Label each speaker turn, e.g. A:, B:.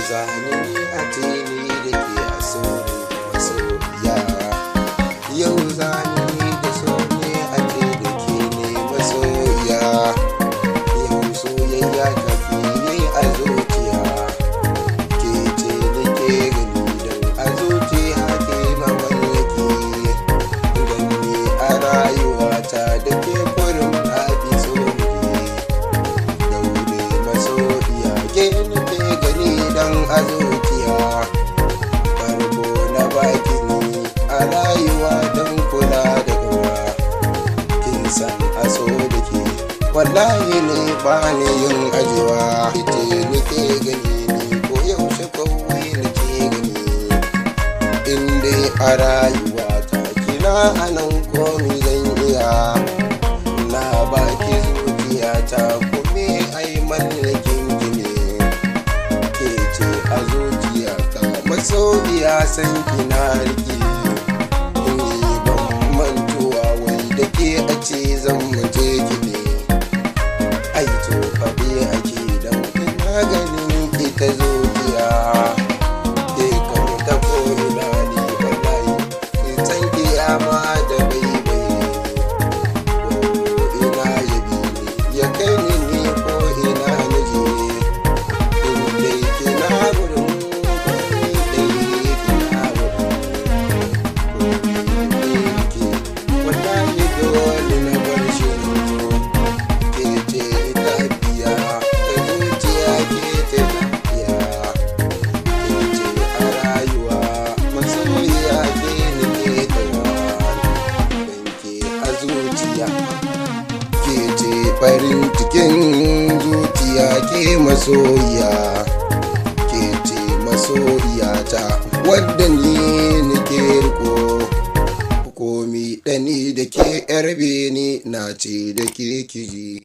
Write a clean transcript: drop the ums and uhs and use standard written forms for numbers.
A: zani a tini da ke a sauri masoyiya. Yau zani da so ne a ce da ke ne masoyiya. Yau soyayya ta fiye a zuciya. Ke ce da ke gani don a zuciya ke mamallaki. Don ne a rayuwata da ke kurin abi soke. Daure masoyiya ke nufe gani don a zuciya. Farko na baki ni a rayuwa don kula da gaba. Kin san aso da ke wallahi ne ba ni yin ajiwa. Ite nake gani ni ko yaushe kawai nake gani. In dai a rayuwa ta kina anan komi zan iya. Na baki zuciya ta kome ai mallakin gini. Ke ce a zuciya ta masoyiya san kina rike. Ni ban mantuwa wai da ke a ce zan muje gini. Ai to faɗi ake dan ina ganin ki ta zuciya. Ke kan ta ko'ina ni wallahi in san kiyama da baibai. Ko ina ya bi ni ya kai ni ko ina na je. In dai kina wurin ko ni dai kina wurin. Ko ni ke wallahi dole na bar shi na zo. Ke ce ita biya ta zuciya ke ta lafiya. Ke ce a rayuwa masoyiya ke nake tawa. Dan ke a zuciya ke ce farin cikin zuciya ke masoyiya. Ke ce masoyiyata wadda ni nake riko. Komi ɗani da ke yar beni na ce da ke kiji.